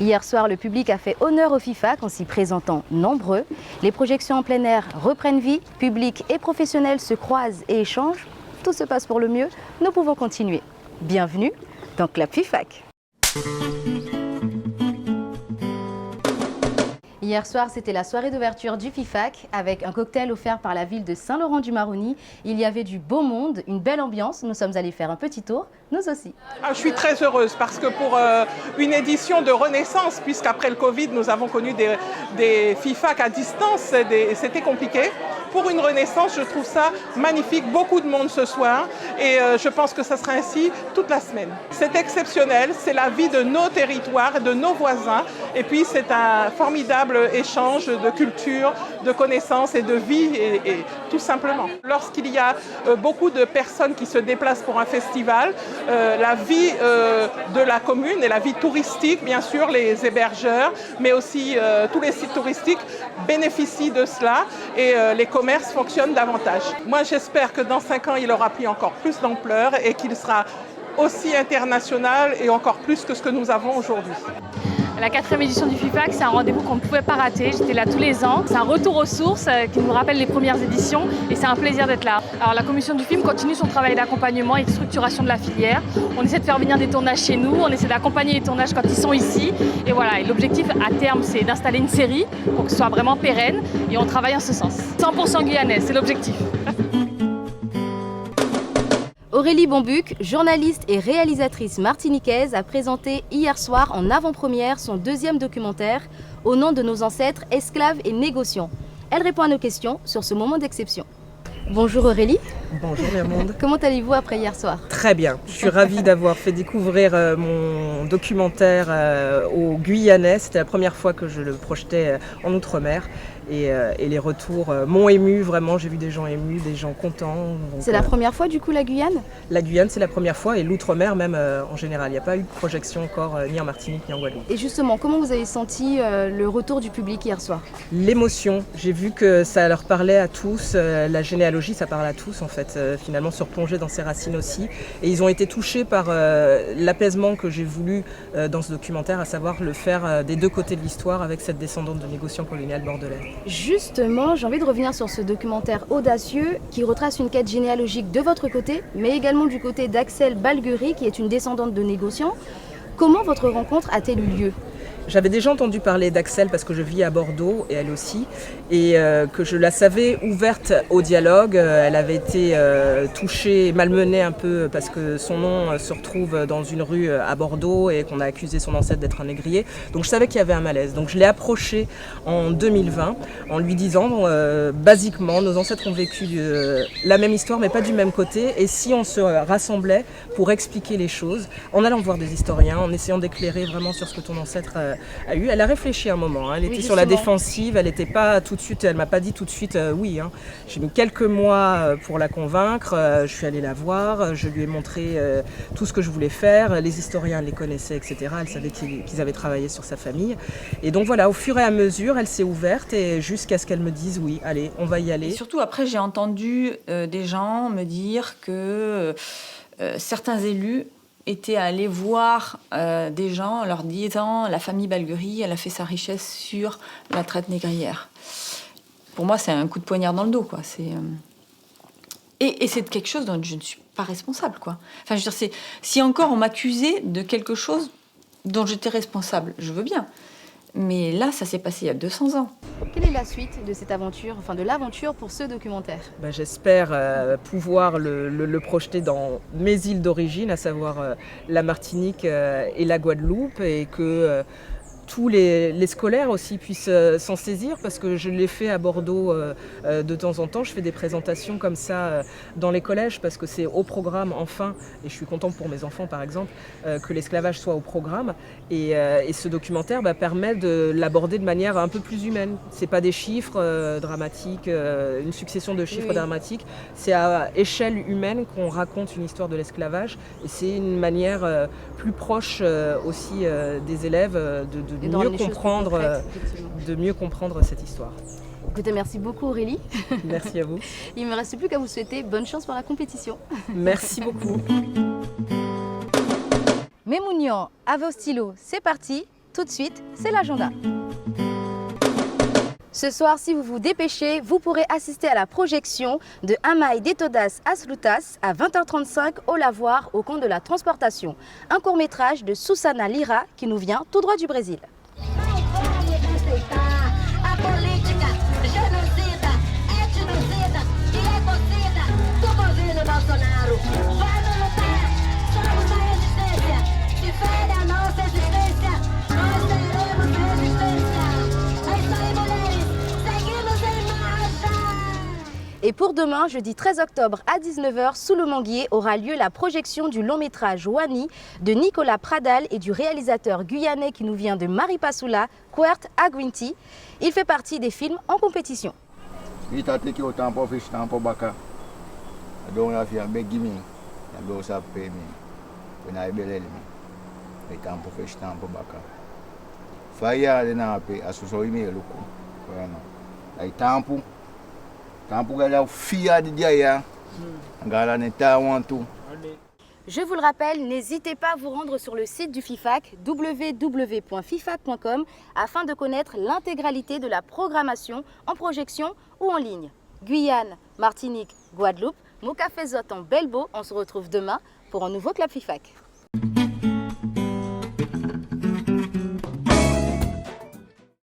Hier soir, le public a fait honneur au FIFAC en s'y présentant nombreux. Les projections en plein air reprennent vie, public et professionnels se croisent et échangent. Tout se passe pour le mieux, nous pouvons continuer. Bienvenue dans Club FIFAC. Hier soir, c'était la soirée d'ouverture du FIFAC avec un cocktail offert par la ville de Saint-Laurent-du-Maroni. Il y avait du beau monde, une belle ambiance. Nous sommes allés faire un petit tour, nous aussi. Je suis très heureuse parce que pour une édition de renaissance, puisqu'après le Covid, nous avons connu des FIFAC à distance, c'était compliqué. Pour une renaissance, je trouve ça magnifique, beaucoup de monde ce soir et je pense que ça sera ainsi toute la semaine. C'est exceptionnel, c'est la vie de nos territoires, de nos voisins et puis c'est un formidable échange de culture, de connaissances et de vie et tout simplement. Lorsqu'il y a beaucoup de personnes qui se déplacent pour un festival, la vie de la commune et la vie touristique, bien sûr, les hébergeurs, mais aussi tous les sites touristiques bénéficient de cela et les commerces fonctionnent davantage. Moi, j'espère que dans 5 ans, il aura pris encore plus d'ampleur et qu'il sera aussi international et encore plus que ce que nous avons aujourd'hui. La 4e édition du FIFAC, c'est un rendez-vous qu'on ne pouvait pas rater. J'étais là tous les ans. C'est un retour aux sources qui nous rappelle les premières éditions et c'est un plaisir d'être là. Alors la commission du film continue son travail d'accompagnement et de structuration de la filière. On essaie de faire venir des tournages chez nous, on essaie d'accompagner les tournages quand ils sont ici. Et voilà, et l'objectif à terme, c'est d'installer une série pour que ce soit vraiment pérenne et on travaille en ce sens. 100% guyanais, c'est l'objectif. Aurélie Bonbuc, journaliste et réalisatrice martiniquaise, a présenté hier soir en avant-première son 2e documentaire Au nom de nos ancêtres, esclaves et négociants. Elle répond à nos questions sur ce moment d'exception. Bonjour Aurélie. Bonjour Mermonde. Comment allez-vous après hier soir? Très bien. Je suis ravie d'avoir fait découvrir mon documentaire aux Guyanais. C'était la première fois que je le projetais en Outre-mer. Et les retours m'ont ému, vraiment. J'ai vu des gens émus, des gens contents. C'est la première fois du coup la Guyane? La Guyane, c'est la première fois et l'Outre-mer même en général. Il n'y a pas eu de projection encore ni en Martinique ni en Guadeloupe. Et justement, comment vous avez senti le retour du public hier soir? L'émotion. J'ai vu que ça leur parlait à tous. La généalogie, ça parle à tous en fait. Finalement, se replonger dans ses racines aussi. Et ils ont été touchés par l'apaisement que j'ai voulu dans ce documentaire, à savoir le faire des deux côtés de l'histoire avec cette descendante de négociants coloniales bordelais. Justement, j'ai envie de revenir sur ce documentaire audacieux qui retrace une quête généalogique de votre côté, mais également du côté d'Axelle Balguerie, qui est une descendante de négociants. Comment votre rencontre a-t-elle eu lieu ? J'avais déjà entendu parler d'Axelle parce que je vis à Bordeaux et elle aussi, et que je la savais ouverte au dialogue. Elle avait été touchée, malmenée un peu parce que son nom se retrouve dans une rue à Bordeaux et qu'on a accusé son ancêtre d'être un négrier. Donc je savais qu'il y avait un malaise. Donc je l'ai approchée en 2020 en lui disant, basiquement, nos ancêtres ont vécu la même histoire mais pas du même côté. Et si on se rassemblait pour expliquer les choses, en allant voir des historiens, en essayant d'éclairer vraiment sur ce que ton ancêtre a eu. Elle a réfléchi un moment, hein. Elle était sur la défensive, elle n'était pas tout de suite, elle m'a pas dit tout de suite oui. Hein. J'ai mis quelques mois pour la convaincre, je suis allée la voir, je lui ai montré tout ce que je voulais faire, les historiens les connaissaient, etc. Elle savait qu'ils avaient travaillé sur sa famille. Et donc voilà, au fur et à mesure, elle s'est ouverte et jusqu'à ce qu'elle me dise oui, allez, on va y aller. Et surtout après, j'ai entendu des gens me dire que certains élus étaient allés voir des gens en leur disant la famille Balguerie, elle a fait sa richesse sur la traite négrière. Pour moi, c'est un coup de poignard dans le dos, quoi. Et c'est quelque chose dont je ne suis pas responsable, quoi. Enfin, je veux dire, si encore on m'accusait de quelque chose dont j'étais responsable, je veux bien. Mais là, ça s'est passé il y a 200 ans. Quelle est la suite de cette aventure, enfin de l'aventure pour ce documentaire? J'espère pouvoir le projeter dans mes îles d'origine, à savoir la Martinique et la Guadeloupe, et que tous les scolaires aussi puissent s'en saisir, parce que je l'ai fait à Bordeaux de temps en temps. Je fais des présentations comme ça dans les collèges parce que c'est au programme enfin, et je suis contente pour mes enfants par exemple, que l'esclavage soit au programme. Et ce documentaire permet de l'aborder de manière un peu plus humaine. C'est pas des chiffres dramatiques, une succession de chiffres dramatiques. C'est à échelle humaine qu'on raconte une histoire de l'esclavage, et c'est une manière plus proche aussi des élèves de mieux comprendre cette histoire. Écoutez, merci beaucoup Aurélie. Merci à vous. Il ne me reste plus qu'à vous souhaiter bonne chance pour la compétition. Merci beaucoup. Memounian, à vos stylos, c'est parti. Tout de suite, c'est l'agenda. Ce soir, si vous vous dépêchez, vous pourrez assister à la projection de Amai de Todas as Lutas à 20h35 au Lavoir au camp de la transportation. Un court-métrage de Susana Lira qui nous vient tout droit du Brésil. Et pour demain, jeudi 13 octobre à 19h, sous le manguier, aura lieu la projection du long-métrage Wani de Nicolas Pradal et du réalisateur guyanais qui nous vient de Maripasoula, Quert Aguinti. Il fait partie des films en compétition. Je vous le rappelle, n'hésitez pas à vous rendre sur le site du FIFAC, www.fifac.com, afin de connaître l'intégralité de la programmation en projection ou en ligne. Guyane, Martinique, Guadeloupe, Mokafezot en Belbo, on se retrouve demain pour un nouveau Club FIFAC.